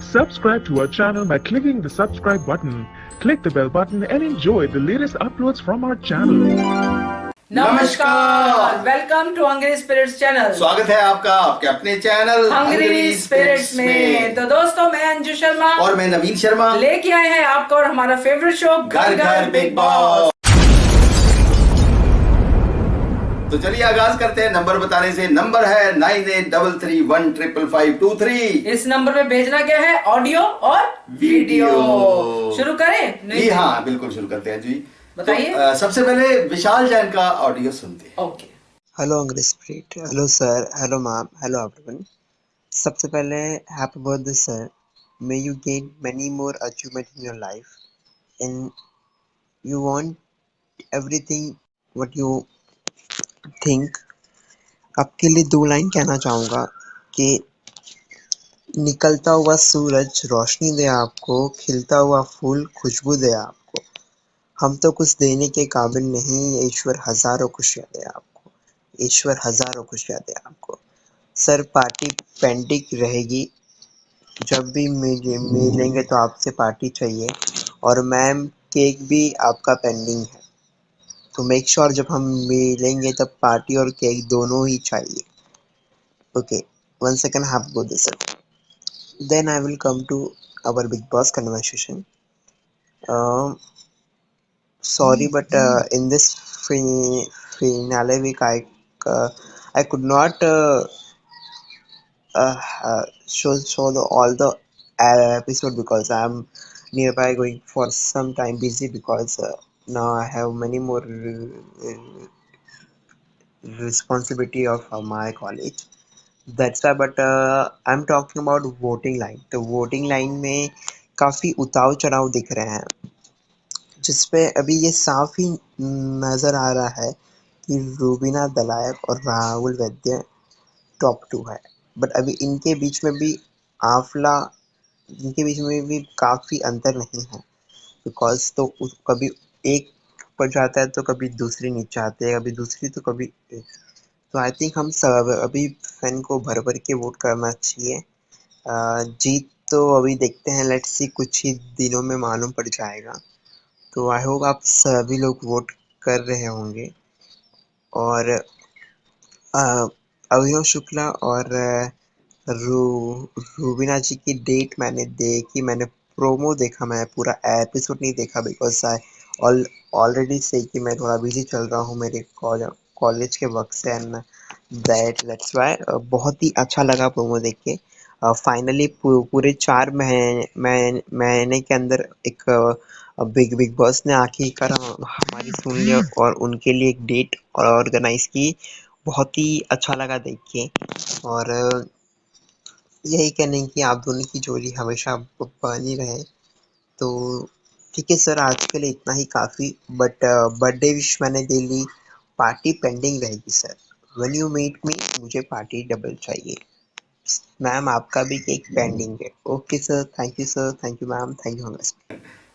Subscribe to our channel by clicking the subscribe button. Click the bell button and enjoy the latest uploads from our channel. नमस्कार, welcome to Hungry Spirits channel. स्वागत है आपका आपके अपने channel Hungry spirits में। तो दोस्तों, मैं अंजू शर्मा और मैं नवीन शर्मा लेके आए हैं आपका और हमारा फेवरेट शो घर घर बिग बॉस। तो चलिए आगाज करते हैं नंबर बताने से। नंबर है 9833155523। इस नंबर पे भेजना क्या है? ऑडियो और वीडियो। शुरू करें? जी हाँ, बिल्कुल शुरू करते हैं जी। बताइए। तो, सबसे पहले विशाल जैन का ऑडियो सुनते हैं। Okay. Hello hungry spirit, hello sir, hello ma'am, hello everyone. सबसे पहले happy birthday sir, may you gain many more achievement in your life and you want everything what you think. आपके लिए दो लाइन कहना चाहूँगा कि निकलता हुआ सूरज रोशनी दे आपको, खिलता हुआ फूल खुशबू दे आपको। हम तो कुछ देने के काबिल नहीं, ईश्वर हजारों खुशियाँ दे आपको, ईश्वर हजारों खुशियाँ दे आपको। सर पार्टी पेंडिंग रहेगी, जब भी मिलेंगे तो आपसे पार्टी चाहिए। और मैम केक भी आपका पेंडिंग है, तो मेक श्योर जब हम मिलेंगे तब पार्टी और केक दोनों ही चाहिए। Okay, one second, have go this sir. Then I will come to our Bigg Boss conversation. Sorry, but in this finale week, I could not show all the episode because I'm nearby going for some time busy because now I have many more responsibility of my college. That's why, but I'm talking about voting line. तो voting line में काफ़ी उतार चढ़ाव दिख रहे हैं, जिसपे अभी ये साफ ही नज़र आ रहा है कि रूबीना दलायक और राहुल वैद्य टॉप 2 है। बट अभी इनके बीच में भी आफला इनके बीच में भी काफ़ी अंतर नहीं है, बिकॉज तो कभी एक पर जाता है तो कभी दूसरी नीचे आते हैं, कभी दूसरी तो कभी एक। तो आई थिंक हम सब अभी फैन को भर भर के वोट करना चाहिए। जीत तो अभी देखते हैं, लेट्स सी, कुछ ही दिनों में मालूम पड़ जाएगा। तो आई होप आप सभी लोग वोट कर रहे होंगे। और अभिनव शुक्ला और रूबीना जी की डेट मैंने देखी, मैंने प्रोमो देखा, मैं पूरा एपिसोड नहीं देखा बिकॉज आई ऑलरेडी से कि मैं थोड़ा बिजी चल रहा हूँ मेरे कॉलेज के वक्त से, एंड दैट्स वाई बहुत ही अच्छा लगा प्रोमो देख के। फाइनली पूरे 4 महीने के अंदर एक बिग बॉस ने आखिरकार हमारी सुन लिया और उनके लिए एक डेट ऑर्गेनाइज की। बहुत ही अच्छा लगा देख के। और यही कहने की आप दोनों की जोड़ी हमेशा बनी रहे। तो ठीक है सर, आज के लिए इतना ही काफ़ी। बट बर्थडे विश मैंने दे ली, पार्टी पेंडिंग रहेगी sir. When you meet me, मुझे पार्टी डबल चाहिए। मैम आपका भी केक पेंडिंग है। Okay sir, thank you sir, thank you ma'am, thank you.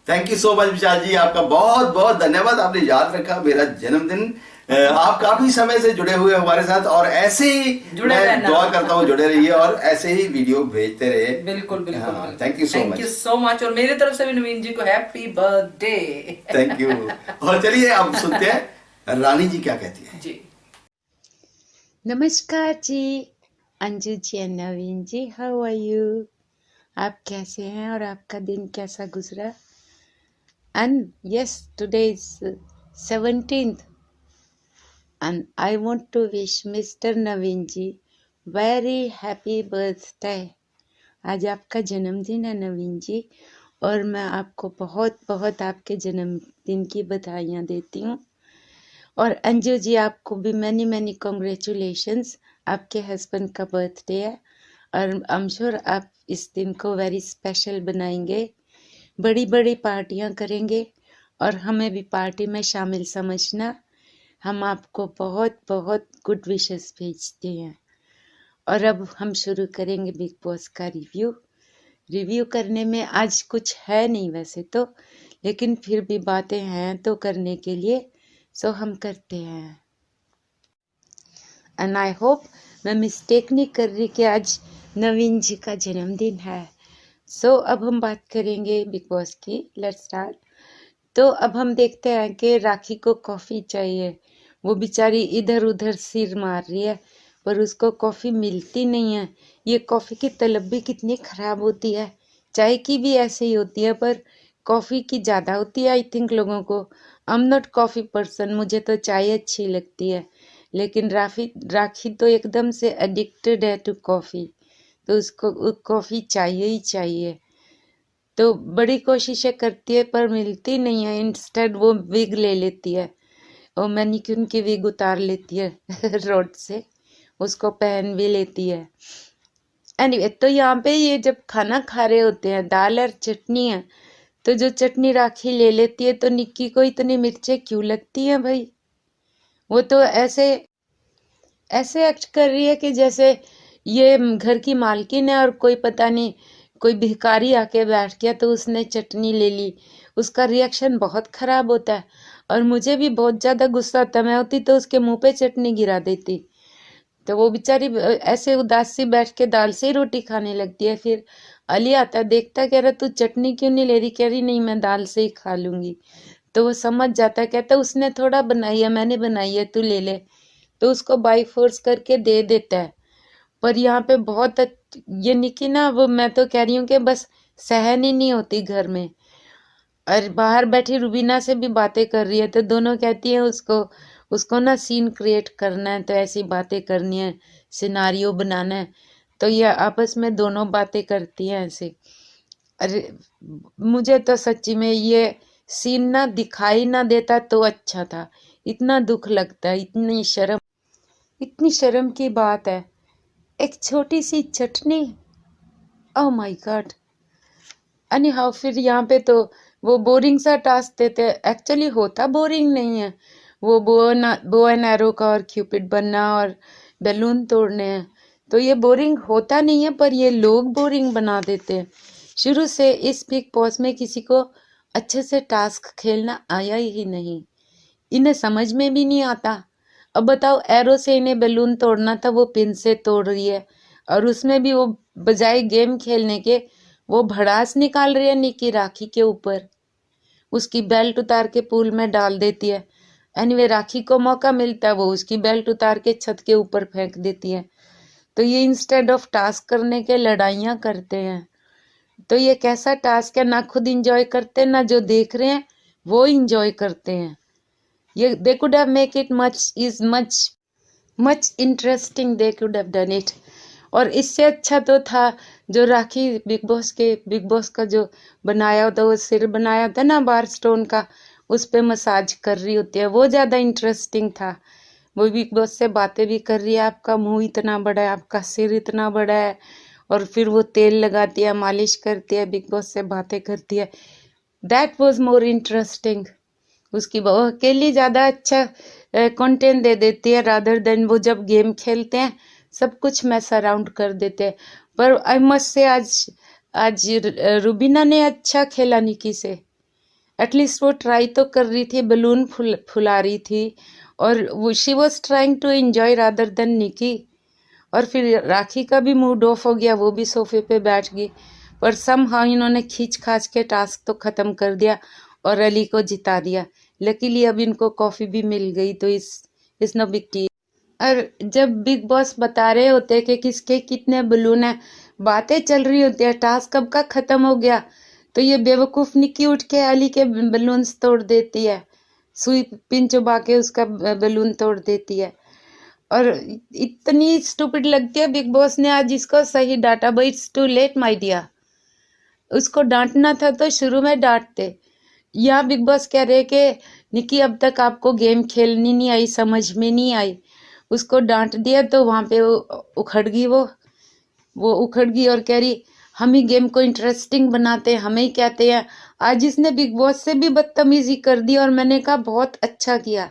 Thank you so much Vishal ji, आपका बहुत बहुत धन्यवाद, आपने याद रखा मेरा जन्मदिन। आप काफी समय से जुड़े हुए हमारे साथ और ऐसे ही मैं दुआ करता हूँ जुड़े रहिए और ऐसे ही वीडियो भेजते रहे। बिल्कुल बिल्कुल। थैंक यू सो मच और मेरी तरफ से भी नवीन जी को हैप्पी बर्थडे। Thank you. और चलिए अब सुनते हैं रानी जी क्या कहती है जी। नमस्कार जी, Anju ji and Naveen ji, how are you? आप कैसे हैं और आपका दिन कैसा गुजरा? And yes, today is 17th and I want to wish Mr. Naveen ji very happy birthday. आज आपका जन्मदिन है नवीन जी, और मैं आपको बहुत बहुत आपके जन्मदिन की बधाइयाँ देती हूँ। और अंजू जी, आपको भी मैनी मैनी कॉन्ग्रेचुलेशंस। आपके हस्बैंड का बर्थडे है और आई एम श्योर आप इस दिन को वेरी स्पेशल बनाएंगे, बड़ी बड़ी पार्टियां करेंगे और हमें भी पार्टी में शामिल समझना। हम आपको बहुत बहुत गुड विशेस भेजते हैं। और अब हम शुरू करेंगे बिग बॉस का रिव्यू करने में आज कुछ है नहीं वैसे तो, लेकिन फिर भी बातें हैं तो करने के लिए, सो हम करते हैं। एंड आई होप मैं मिस्टेक नहीं कर रही कि आज नवीन जी का जन्मदिन है। सो अब हम बात करेंगे बिग बॉस की। Let's start. तो अब हम देखते हैं कि राखी को कॉफ़ी चाहिए। वो बेचारी इधर उधर सिर मार रही है पर उसको कॉफ़ी मिलती नहीं है। ये कॉफ़ी की तलब भी कितनी ख़राब होती है। चाय की भी ऐसे ही होती है पर कॉफ़ी की ज़्यादा होती है आई थिंक लोगों को। I am not coffee person, मुझे तो चाय अच्छी लगती है, लेकिन राखी तो एकदम से एडिक्टेड है टू कॉफ़ी। तो उसको कॉफ़ी चाहिए ही चाहिए। तो बड़ी कोशिशें करती है पर मिलती नहीं है। इंस्टेड वो विग ले लेती है और मैनिक्यून की विग उतार लेती है रोड से, उसको पहन भी लेती है। एनीवे, तो यहाँ पे ये जब खाना खा रहे होते हैं, दाल और चटनी है, तो जो चटनी राखी ले लेती है तो निक्की को इतनी मिर्चें क्यों लगती हैं भाई? वो तो ऐसे ऐसे एक्ट कर रही है कि जैसे ये घर की मालकिन है और कोई पता नहीं कोई भिखारी आके बैठ गया तो उसने चटनी ले ली। उसका रिएक्शन बहुत खराब होता है और मुझे भी बहुत ज़्यादा गुस्सा आता। मैं होती तो उसके मुंह पे चटनी गिरा देती। तो वो बेचारी ऐसे उदास सी बैठ के दाल से ही रोटी खाने लगती है। फिर अली आता देखता, कह रहा तू चटनी क्यों नहीं ले रही? कह रही नहीं, मैं दाल से ही खा लूंगी। तो वो समझ जाता, कहता उसने थोड़ा बनाई है, मैंने बनाई है, तू ले ले। तो उसको बाई फोर्स करके दे देता है। पर यहाँ पे बहुत ये निकी ना, वो मैं तो कह रही हूँ कि बस सहन ही नहीं होती घर में। और बाहर बैठी रुबीना से भी बातें कर रही है तो दोनों कहती हैं उसको उसको ना सीन क्रिएट करना है, तो ऐसी बातें करनी है, सिनारियो बनाना है। तो ये आपस में दोनों बातें करती हैं ऐसे। अरे मुझे तो सच्ची में ये सीन ना दिखाई ना देता तो अच्छा था। इतना दुख लगता है, इतनी शर्म की बात है। एक छोटी सी chutney, oh my god. Anyhow, फिर यहाँ पे तो वो बोरिंग सा टास्क देते हैं। एक्चुअली होता बोरिंग नहीं है। वो बो एंड एरो का और क्यूपिड बनना और बैलून तोड़ने हैं। तो ये बोरिंग होता नहीं है पर ये लोग बोरिंग बना देते हैं। शुरू से इस बिग बॉस में किसी को अच्छे से टास्क खेलना आया ही नहीं। इन्हें समझ में भी नहीं आता। अब बताओ, एरो से इन्हें बैलून तोड़ना था, वो पिन से तोड़ रही है। और उसमें भी वो बजाय गेम खेलने के वो भड़ास निकाल रही है निकी राखी के ऊपर। उसकी बेल्ट उतार के पूल में डाल देती है। एनीवे, राखी को मौका मिलता है वो उसकी बेल्ट उतार के छत के ऊपर फेंक देती है। तो ये इंस्टेड ऑफ टास्क करने के लड़ाइयाँ करते हैं। तो ये कैसा टास्क है? ना खुद इंजॉय करते ना जो देख रहे हैं वो इंजॉय करते हैं। ये they could have make it much interesting, they could have done it. और इससे अच्छा तो था जो राखी बिग बॉस का जो बनाया होता, वो सिर बनाया होता ना बार स्टोन का, उस पे मसाज कर रही होती है, वो ज़्यादा इंटरेस्टिंग था। वो बिग बॉस से बातें भी कर रही है, आपका मुंह इतना बड़ा है, आपका सिर इतना बड़ा है, और फिर वो तेल लगाती है, मालिश करती है, बिग बॉस से बातें करती है। That was more interesting. उसकी वो अकेली ज़्यादा अच्छा कंटेंट दे देती है रादर देन वो जब गेम खेलते हैं सब कुछ मैस अराउंड कर देते हैं। पर आई मस्ट से आज रुबीना ने अच्छा खेला निकी से। एटलीस्ट वो ट्राई तो कर रही थी, बलून फुला रही थी, और वो she was trying to enjoy rather than Nikki. और फिर राखी का भी मूड ऑफ हो गया, वो भी सोफे पे बैठ गई। पर समहाउ इन्होंने खींच खाच के टास्क तो ख़त्म कर दिया और अली को जिता दिया। लकीली अब इनको कॉफ़ी भी मिल गई तो इस नो बिग डील। और जब बिग बॉस बता रहे होते हैं कि किसके कितने बलून हैं, बातें चल रही होती है, टास्क कब का ख़त्म हो गया, तो ये बेवकूफ़ निक्की उठ के अली के बलून्स तोड़ देती है, सुई पिन चुबा के उसका बलून तोड़ देती है। और इतनी स्टूपिड लगती है। बिग बॉस ने आज इसको सही डांटा, but it's too late my dear. उसको डांटना था तो शुरू में डांटते। यहाँ बिग बॉस कह रहे कि निकी अब तक आपको गेम खेलनी नहीं आई, समझ में नहीं आई। उसको डांट दिया तो वहाँ पे उखड़ गई, वो उखड़ गई और कह रही हम ही गेम को इंटरेस्टिंग बनाते हैं, हमें ही कहते हैं। आज इसने बिग बॉस से भी बदतमीजी कर दी और मैंने कहा बहुत अच्छा किया,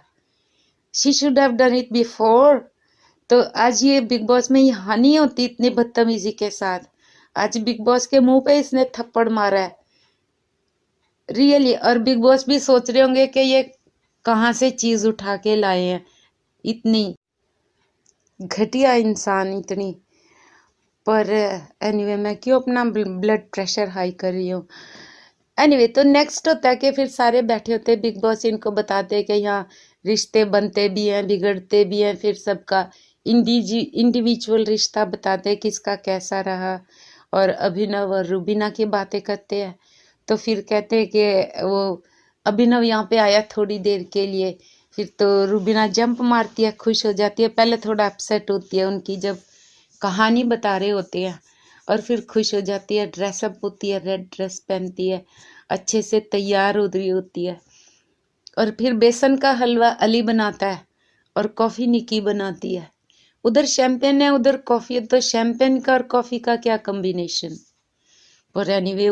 she should have done it before. तो आज ये बिग बॉस में यहाँ नहीं होती इतनी बदतमीजी के साथ। आज बिग बॉस के मुंह पे इसने थप्पड़ मारा है रियली। और बिग बॉस भी सोच रहे होंगे कि ये कहाँ से चीज उठा के लाए हैं, इतनी घटिया इंसान, इतनी। पर एनीवे मैं क्यों अपना ब्लड प्रेशर हाई कर रही हूँ। एनीवे तो नेक्स्ट होता है कि फिर सारे बैठे होते हैं, बिग बॉस इनको बताते हैं कि यहाँ रिश्ते बनते भी हैं बिगड़ते भी हैं, फिर सबका इंडिविजुअल रिश्ता बताते हैं किसका कैसा रहा। और अभिनव और रुबीना की बातें करते हैं, तो फिर कहते हैं कि वो अभिनव यहाँ पे आया थोड़ी देर के लिए, फिर तो रुबीना जंप मारती है, खुश हो जाती है, पहले थोड़ा अपसेट होती है उनकी जब कहानी बता रहे होते हैं, और फिर खुश हो जाती है, ड्रेसअप होती है, रेड ड्रेस पहनती है, अच्छे से तैयार हो रही होती है। और फिर बेसन का हलवा अली बनाता है और कॉफ़ी निकी बनाती है। उधर शैम्पेन है उधर कॉफ़ी है, तो शैम्पेन का और कॉफ़ी का क्या कॉम्बिनेशन। पर एनीवे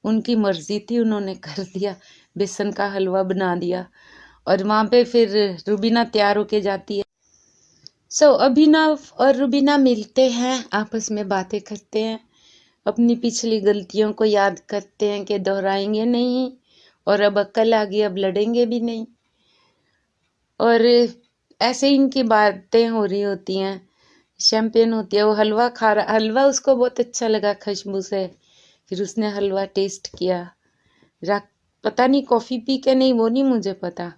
उनकी मर्जी थी, उन्होंने कर दिया, बेसन का हलवा बना दिया। और वहाँ पे फिर रुबीना तैयार होके जाती है। अभिनव और रुबीना मिलते हैं, आपस में बातें करते हैं, अपनी पिछली गलतियों को याद करते हैं कि दोहराएंगे नहीं, और अब अक्ल आ गई, अब लड़ेंगे भी नहीं। और ऐसे इनकी बातें हो रही होती हैं, शैम्पेन होती है, वो हलवा खा रहा, हलवा उसको बहुत अच्छा लगा खुशबू से, फिर उसने हलवा टेस्ट किया। पता नहीं कॉफ़ी पी के नहीं, वो नहीं मुझे पता,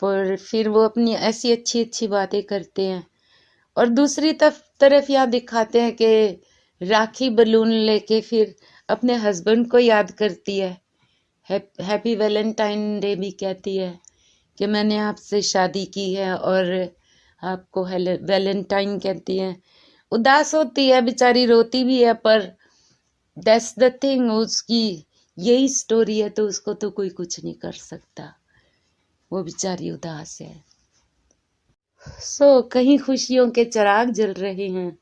पर फिर वो अपनी ऐसी अच्छी अच्छी बातें करते हैं। और दूसरी तरफ यहाँ दिखाते हैं कि राखी बलून लेके फिर अपने हस्बैंड को याद करती है, हैप्पी वैलेंटाइन डे भी कहती है कि मैंने आपसे शादी की है, और आपको वैलेंटाइन कहती है। उदास होती है बेचारी, रोती भी है, पर दैट्स द थिंग, उसकी यही स्टोरी है, तो उसको तो कोई कुछ नहीं कर सकता, वो बेचारी उदास है। कहीं खुशियों के चिराग जल रहे हैं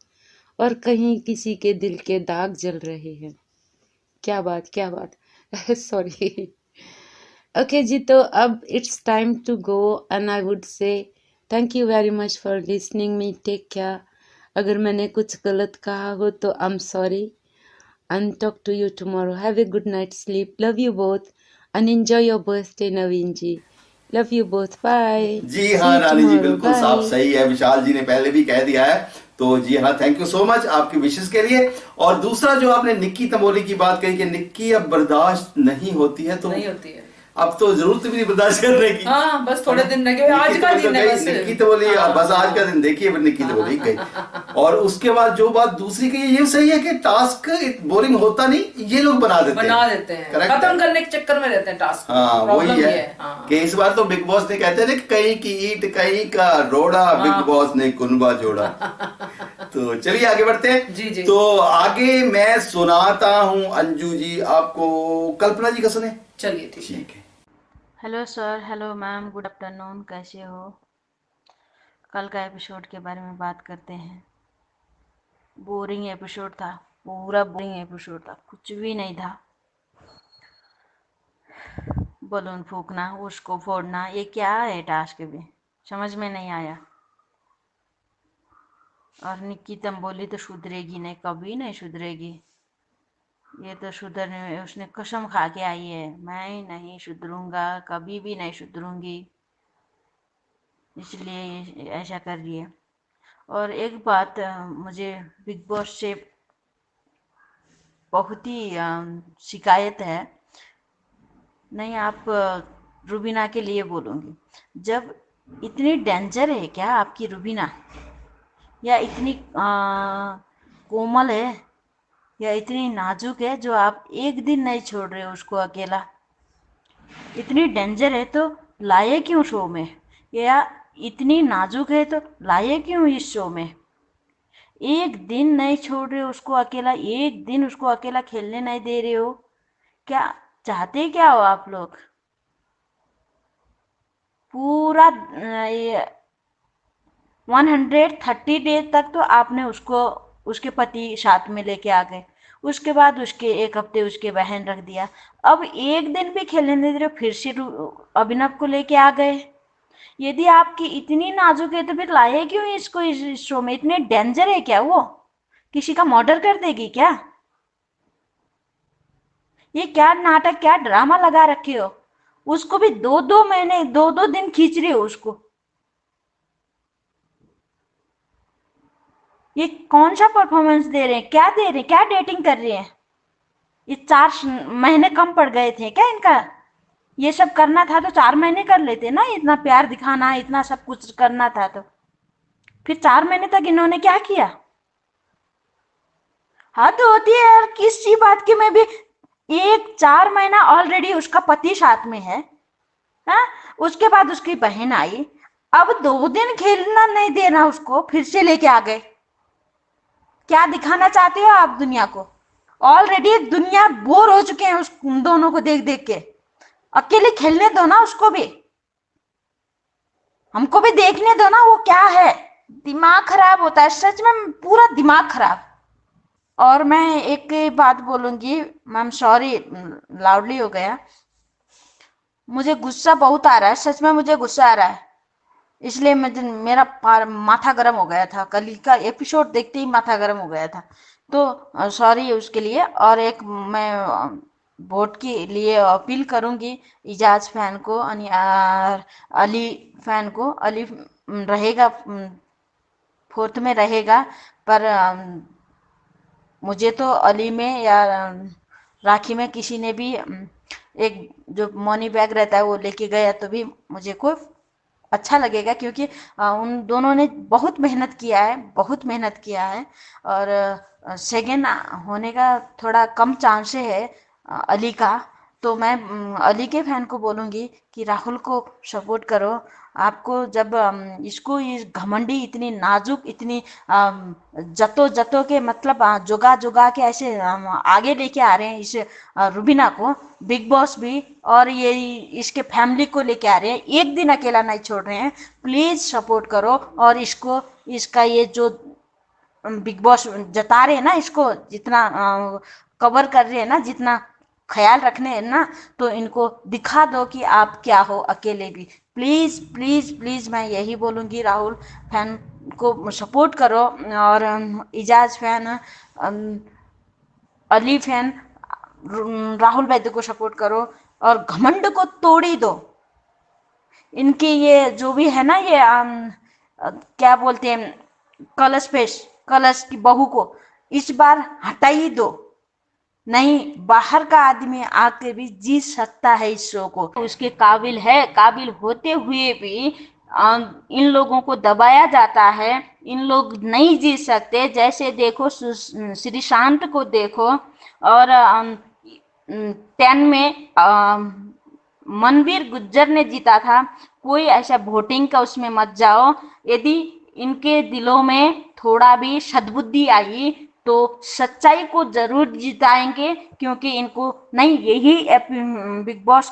और कहीं किसी के दिल के दाग जल रहे हैं। क्या बात सॉरी। ओके जी, तो अब it's time to go and I would say thank you very much for listening me, take care. अगर मैंने कुछ गलत कहा हो तो I am sorry, and talk to you tomorrow. Have a good night sleep, love you both and enjoy your birthday Naveen ji, love you both, bye. जी हाँ रानी जी, बिल्कुल साफ सही है, विशाल जी ने पहले भी कह दिया है। तो जी हाँ, थैंक यू सो मच आपकी विशेष के लिए। और दूसरा जो आपने निक्की तंबोली की बात कही कि निक्की अब बर्दाश्त नहीं होती है, तो नहीं होती है, अब तो जरूरत भी नहीं बर्दाश्त करने की। हाँ, बस थोड़े दिन रह गए, आज का दिन है बस। निक्की तंबोली बस आज का दिन देखिए, निक्की तंबोली गई। और उसके बाद जो बात दूसरी कही, ये सही है कि टास्क बोरिंग होता नहीं, ये लोग बना देते हैं, खत्म करने के चक्कर में रहते हैं टास्क। हाँ, वही है कि इस बार तो बिग बॉस ने कहते हैं कहीं की ईंट कहीं का रोड़ा, बिग बॉस ने कुनबा जोड़ा। तो चलिए आगे बढ़ते हैं। जी। तो आगे मैं सुनाता हूँ अंजू जी आपको, कल्पना जी का सुने। चलिए ठीक है। Hello sir, hello ma'am, good afternoon, कैसे हो। कल का एपिसोड के बारे में बात करते हैं। बोरिंग एपिसोड था, पूरा बोरिंग एपिसोड था, कुछ भी नहीं था। बलून फूकना, उसको फोड़ना, ये क्या है टास्क भी समझ में नहीं आया। और निक्की तंबोली तो सुधरेगी नहीं, कभी नहीं सुधरेगी। ये तो सुधरने, उसने कसम खा के आई है, मैं नहीं सुधरूंगा, कभी भी नहीं सुधरूंगी, इसलिए ऐसा कर रही है। और एक बात मुझे बिग बॉस से बहुत ही शिकायत है, नहीं आप रुबीना के लिए बोलूँगी, जब इतनी डेंजर है क्या आपकी रुबीना, या इतनी कोमल है, या इतनी नाजुक है जो आप एक दिन नहीं छोड़ रहे हो उसको अकेला। इतनी डेंजर है तो लाए क्यों शो में, या इतनी नाजुक है तो लाए क्यों इस शो में। एक दिन नहीं छोड़ रहे हो उसको अकेला, एक दिन उसको अकेला खेलने नहीं दे रहे हो, क्या चाहते क्या हो आप लोग। पूरा 130 डेज तक तो आपने उसको, उसके पति साथ में लेके आ गए, उसके बाद उसके एक हफ्ते उसके बहन रख दिया, अब एक दिन भी खेलने नहीं दे रहे, फिर से अभिनव को लेके आ गए। यदि आपकी इतनी नाजुक है तो फिर लाए क्यों इसको इस शो में। इतने डेंजर है क्या वो, किसी का मर्डर कर देगी क्या। ये क्या नाटक, क्या ड्रामा लगा रखे हो। उसको भी 2-2 महीने 2-2 दिन खींच रहे हो उसको। ये कौन सा परफॉर्मेंस दे रहे हैं, क्या दे रहे हैं, क्या डेटिंग कर रहे हैं? ये 4 महीने कम पड़ गए थे क्या इनका? ये सब करना था तो 4 महीने कर लेते ना, इतना प्यार दिखाना, इतना सब कुछ करना था तो फिर 4 महीने तक इन्होंने क्या किया? हद होती है यार, किसी बात की। मैं भी 4 महीना ऑलरेडी उसका पति साथ में है, हाँ? उसके बाद उसकी बहन आई, अब 2 दिन खेलना नहीं देना उसको, फिर से लेके आ गए। क्या दिखाना चाहते हो आप दुनिया को? ऑलरेडी दुनिया बोर हो चुके हैं उस दोनों को देख देख के। अकेले खेलने दो ना उसको भी, हमको भी देखने दो ना वो क्या है। दिमाग खराब होता है सच में, पूरा दिमाग खराब। और मैं एक बात बोलूंगी, मैम सॉरी लाउडली हो गया, मुझे गुस्सा बहुत आ रहा है, सच में मुझे गुस्सा आ रहा है, इसलिए मेरा माथा गर्म हो गया था। कल का एपिसोड देखते ही माथा गर्म हो गया था, तो सॉरी उसके लिए। और एक मैं वोट के लिए अपील करूंगी इजाज फैन को और अली फैन को। अली रहेगा 4th में रहेगा, पर मुझे तो अली में या राखी में किसी ने भी एक जो मनी बैग रहता है वो लेके गया तो भी मुझे कोई अच्छा लगेगा, क्योंकि उन दोनों ने बहुत मेहनत किया है, बहुत मेहनत किया है। और सेकेंड होने का थोड़ा कम चांस है अली का, तो मैं अली के फैन को बोलूँगी कि राहुल को सपोर्ट करो। आपको जब इसको इस घमंडी, इतनी नाजुक, इतनी जतो के मतलब जुगा जुगा के ऐसे आगे लेके आ रहे हैं इस रुबीना को, बिग बॉस भी, और ये इसके फैमिली को लेके आ रहे हैं, एक दिन अकेला नहीं छोड़ रहे हैं। प्लीज़ सपोर्ट करो और इसको, इसका ये जो बिग बॉस जता रहे हैं ना, इसको जितना कवर कर रहे हैं ना, जितना ख्याल रखने हैं ना, तो इनको दिखा दो कि आप क्या हो अकेले भी। प्लीज़ प्लीज़ प्लीज़ मैं यही बोलूँगी, राहुल फैन को सपोर्ट करो और इजाज फैन, अली फैन, राहुल वैद्य को सपोर्ट करो और घमंड को तोड़ी दो। इनकी ये जो भी है ना, ये क्या बोलते हैं, कलश की बहू को इस बार हटा ही दो। नहीं, बाहर का आदमी आके भी जीत सकता है इस शो को, उसके काबिल है। काबिल होते हुए भी इन लोगों को दबाया जाता है, इन लोग नहीं जीत सकते। जैसे देखो श्रीशांत को देखो, और 10 में मनवीर गुज्जर ने जीता था। कोई ऐसा वोटिंग का उसमें मत जाओ। यदि इनके दिलों में थोड़ा भी सद्बुद्धि आई तो सच्चाई को जरूर जिताएंगे, क्योंकि इनको नहीं यही बिग बॉस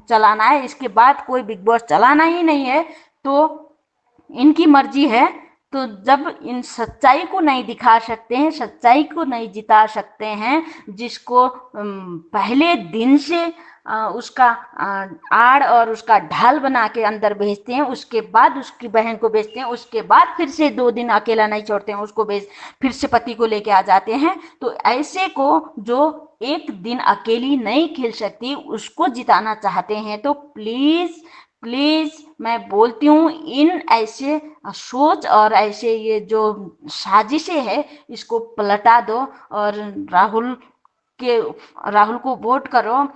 चलाना है, इसके बाद कोई बिग बॉस चलाना ही नहीं है, तो इनकी मर्जी है। तो जब इन सच्चाई को नहीं दिखा सकते हैं, सच्चाई को नहीं जिता सकते हैं, जिसको पहले दिन से उसका आड़ और उसका ढाल बना के अंदर भेजते हैं, उसके बाद उसकी बहन को भेजते हैं, उसके बाद फिर से 2 दिन अकेला नहीं छोड़ते हैं, उसको फिर से पति को लेके आ जाते हैं। तो ऐसे को जो एक दिन अकेली नहीं खेल सकती, उसको जिताना चाहते हैं, तो प्लीज़ प्लीज़ मैं बोलती हूँ, इन ऐसे सोच और ऐसे ये जो साजिशें हैं, इसको पलटा दो और राहुल को वोट करो।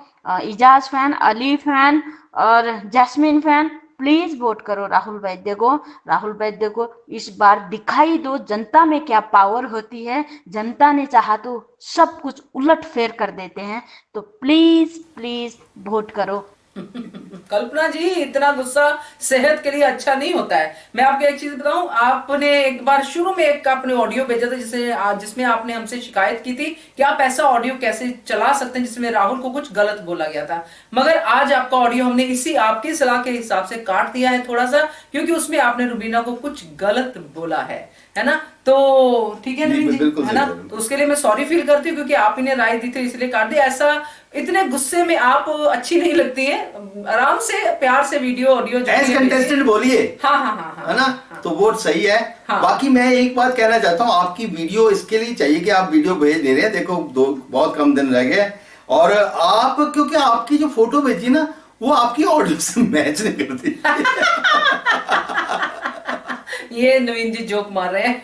इजाज फैन, अली फैन और जैस्मिन फैन, प्लीज वोट करो राहुल वैद्य को। राहुल वैद्य को इस बार दिखाई दो जनता में क्या पावर होती है। जनता ने चाहा तो सब कुछ उलट फेर कर देते हैं, तो प्लीज प्लीज वोट करो। कल्पना जी, इतना गुस्सा सेहत के लिए अच्छा नहीं होता है। मैं आपको एक चीज बताऊं, आपने एक बार शुरू में एक आपने ऑडियो भेजा था जिसमें आपने हमसे शिकायत की थी कि आप ऐसा ऑडियो कैसे चला सकते हैं जिसमें राहुल को कुछ गलत बोला गया था। मगर आज आपका ऑडियो हमने इसी आपकी सलाह के हिसाब से काट दिया है थोड़ा सा, क्योंकि उसमें आपने रुबीना को कुछ गलत बोला है ना। तो ठीक है नवीन जी, है ना, तो उसके लिए मैं सॉरी फील करती हूँ, क्योंकि आप ही ने राय दी थी इसलिए काट दिया। ऐसा इतने गुस्से में आप अच्छी नहीं लगती है, आराम से प्यार से वीडियो ऑडियो एज कंटेस्टेंट बोलिए। हाँ हाँ हाँ हाँ, है ना, हाँ, तो वोट सही है। हाँ, बाकी मैं एक बात कहना चाहता हूँ, आपकी वीडियो इसके लिए चाहिए कि आप वीडियो भेज दे रहे हैं। देखो बहुत कम दिन रह गए, और आप क्योंकि आपकी जो फोटो भेजी ना, वो आपकी ऑडियो से मैच नहीं करती। ये नवीन जी जोक मार रहे हैं।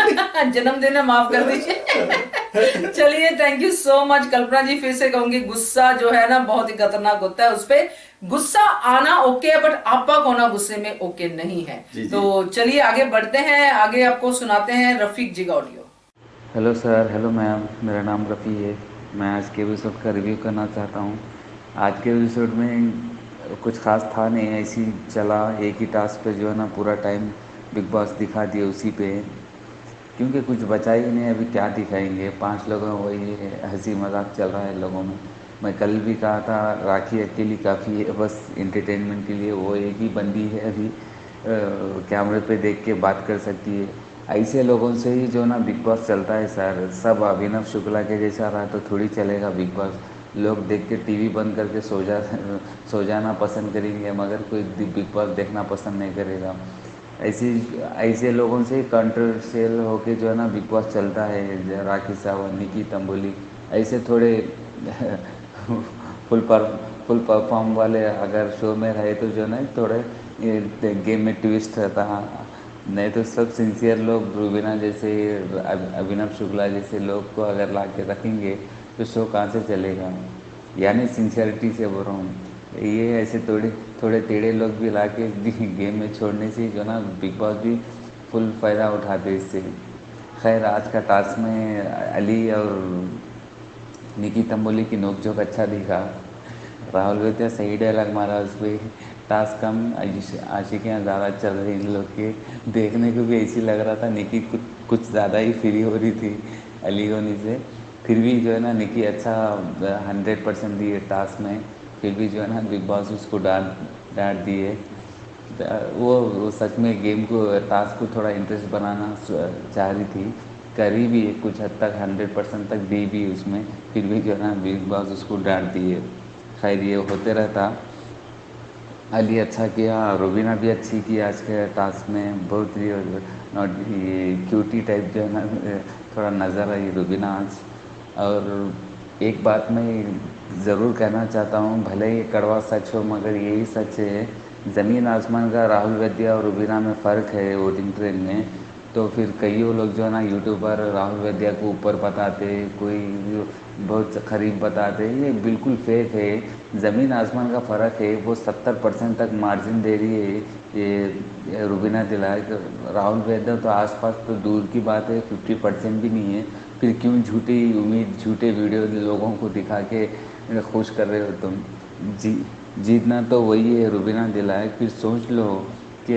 जन्मदिन है, माफ कर दीजिए। चलिए, थैंक यू सो मच कल्पना जी। फिर से कहूंगी, गुस्सा जो है ना बहुत ही खतरनाक होता है, उस पे गुस्सा आना ओके है, बट आपक होना गुस्से में ओके नहीं है। तो चलिए आगे बढ़ते हैं, आगे आपको सुनाते हैं रफीक जी का audio. Hello sir, hello ma'am, मेरा नाम रफ़ी है। मैं आज के एपिसोड का रिव्यू करना चाहता हूँ। आज के एपिसोड में कुछ खास था नहीं, ऐसी चला एक ही टास्क पे जो है ना पूरा टाइम बिग बॉस दिखा दिए उसी पे, क्योंकि कुछ बचा ही नहीं। अभी क्या दिखाएंगे, 5 लोगों में वही हंसी मजाक चल रहा है लोगों में। मैं कल भी कहा था राखी अकेली काफ़ी है बस एंटरटेनमेंट के लिए, वो एक ही बंदी है अभी कैमरे पे देख के बात कर सकती है। ऐसे लोगों से ही जो ना बिग बॉस चलता है सर। सब अभिनव शुक्ला के जैसा रहा तो थोड़ी चलेगा बिग बॉस। लोग देख के टीवी बंद करके सो जाना पसंद करेंगे, मगर कोई बिग बॉस देखना पसंद नहीं करेगा। ऐसे लोगों से कंट्रोवर्शियल होके जो है ना बिग बॉस चलता है। राखी सावंत, निकी तंबोली, ऐसे थोड़े फुल परफॉर्म वाले अगर शो में रहे तो जो ना थोड़े गेम में ट्विस्ट रहता है। नहीं तो सब सिंसियर लोग, रूबीना जैसे, अभिनव शुक्ला जैसे लोग को अगर ला के रखेंगे तो शो कहाँ से चलेगा। यानी सिंसियरिटी से बोल रहा हूँ। ये ऐसे थोड़े टेढ़े लोग भी ला के गेम में छोड़ने से जो ना बिग बॉस भी फुल फ़ायदा उठाते इससे। खैर, आज का टास्क में अली और निकी तंबोली की नोकझोंक अच्छा दिखा। राहुल वेदिया सही डायलॉग मारा उस पर। टास्क कम, आशिकियाँ ज़्यादा चल रही इन लोग के। देखने को भी ऐसी लग रहा था निकी कुछ ज़्यादा ही फ्री हो रही थी अली होनी से। फिर भी जो है ना निकी अच्छा 100% दी है टास्क में। फिर भी जो है ना बिग बॉस उसको डांट दिए। वो सच में गेम को, टास्क को थोड़ा इंटरेस्ट बनाना चाह रही थी, करी भी है कुछ हद तक, 100% तक दी भी उसमें। फिर भी जो है ना बिग बॉस उसको डांट दिए। खैर, ये होते रहता। अली अच्छा किया, रूबीना भी अच्छी की आज के टास्क में। बहुत ही नॉट क्यूटी टाइप जो है ना थोड़ा नज़र आई रूबीना आज। और एक बात मैं ज़रूर कहना चाहता हूँ, भले ही कड़वा सच हो मगर यही सच है, ज़मीन आसमान का राहुल वैद्या और रूबीना में फ़र्क है वोटिंग ट्रेंड में। तो फिर कईयों लोग जो है ना यूट्यूबर राहुल वैद्या को ऊपर बताते, कोई बहुत करीब बताते, ये बिल्कुल फेक है। ज़मीन आसमान का फ़र्क है। वो 70% तक मार्जिन दे रही है ये रूबीना दिलाक। राहुल वैद्या तो आसपास तो दूर की बात है, 50% भी नहीं है। फिर क्यों झूठी उम्मीद, झूठे वीडियो लोगों को दिखा के खुश कर रहे हो तुम। जीतना तो वही है रूबीना दिलाक। फिर सोच लो कि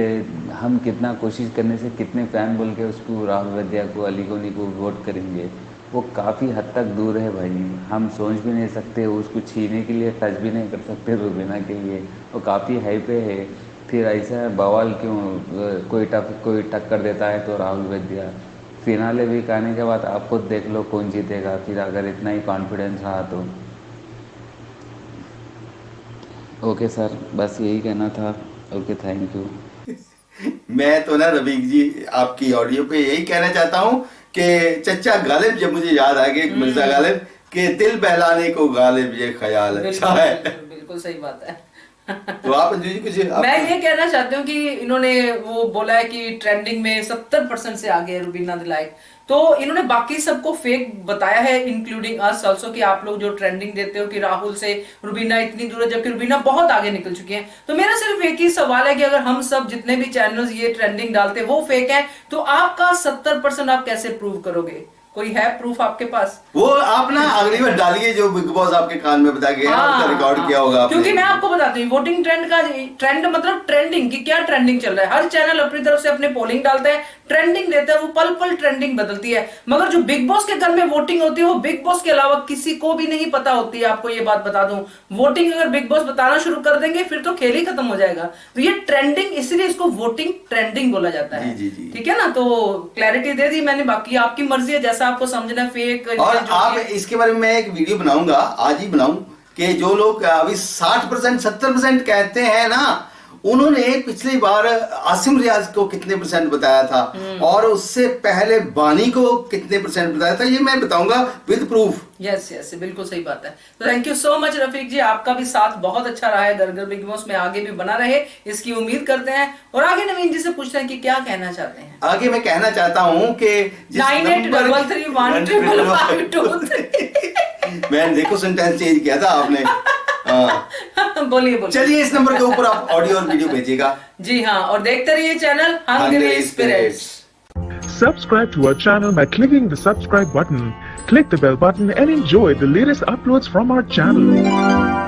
हम कितना कोशिश करने से कितने फ़ैन बोल के उसको, राहुल वैद्या को, अली गोनी को वोट करेंगे। वो काफ़ी हद तक दूर है भाई। हम सोच भी नहीं सकते, उसको छीनने के लिए टच भी नहीं कर सकते रूबीना के लिए। वो काफ़ी हाई पे है। फिर ऐसा बवाल क्यों, कोई टक्कर देता है तो राहुल वैद्या। फिनाले वीक आने के बाद आप खुद देख लो कौन जीतेगा, फिर अगर इतना ही कॉन्फिडेंस रहा तो। ओके सर, बस यही कहना था। Okay, thank you. मैं तो ना रफीक जी आपकी ऑडियो पे यही कहना चाहता हूँ कि चचा गालिब, जब मुझे याद आ गया मिर्जा गालिब के दिल बहलाने को गालिब ये ख्याल अच्छा है। बिल्कुल सही बात है। तो आप अंजू जी कुछ मैं ये कहना चाहती हूँ कि इन्होंने वो बोला है कि ट्रेंडिंग में 70% से आगे है रूबीना दिलाक, तो इन्होंने बाकी सबको फेक बताया है, इंक्लूडिंग अस ऑल्सो, कि आप लोग जो ट्रेंडिंग देते हो कि राहुल से रूबीना इतनी दूर है, जबकि रूबीना बहुत आगे निकल चुकी है। तो मेरा सिर्फ एक ही सवाल है कि अगर हम सब जितने भी चैनल्स ये ट्रेंडिंग डालते हैं वो फेक है, तो आपका 70% आप कैसे प्रूव करोगे? कोई है प्रूफ आपके पास? वो आप ना अगली बार डालिए जो बिग बॉस आपके कान में बता गया, उसका रिकॉर्ड किया होगा आपने। क्योंकि मैं आपको बताती हूँ वोटिंग ट्रेंड का, ट्रेंड मतलब ट्रेंडिंग की क्या ट्रेंडिंग चल रहा है। हर चैनल अपनी तरफ से अपने पोलिंग डालता है, ट्रेंडिंग देता है, वो पल पल ट्रेंडिंग बदलती है। मगर जो बिग बॉस के घर में वोटिंग होती है वो बिग बॉस के अलावा किसी को भी नहीं पता होती है। आपको ये बात बता दूं, वोटिंग अगर बिग बॉस बताना शुरू कर देंगे फिर तो खेल ही खत्म हो जाएगा। तो ये ट्रेंडिंग, इसलिए इसको वोटिंग ट्रेंडिंग बोला जाता है। ठीक है ना, तो क्लैरिटी दे दी मैंने। बाकी आपकी मर्जी है, जैसा आपको समझना है। और आप इसके बारे में मैं एक वीडियो बनाऊंगा, आज ही बनाऊं, कि जो लोग अभी 60% 70% कहते हैं ना, उन्होंने पिछली बार आसिम रियाज को कितने % बताया था और उससे पहले बानी को कितने % बताया था, ये मैं बताऊंगा विद प्रूफ। यस यस, बिल्कुल सही बात है। तो thank you so much Rafiq ji, आपका भी साथ बहुत अच्छा रहा है घर बिग बॉस में, आगे भी बना रहे इसकी उम्मीद करते हैं। और आगे नवीन जी से पूछते हैं कि क्या कहना चाहते हैं। आगे मैं कहना चाहता हूं कि 9833123523 मैं देखो सेंटेंस चेंज किया था आपने। बोलिए बोलिए। चलिए इस नंबर के ऊपर आप ऑडियो और वीडियो भेजिएगा। जी हाँ, और देखते रहिए channel Hungry Spirits. Subscribe to our channel by clicking the subscribe button. Click the bell button and enjoy the latest uploads from our channel.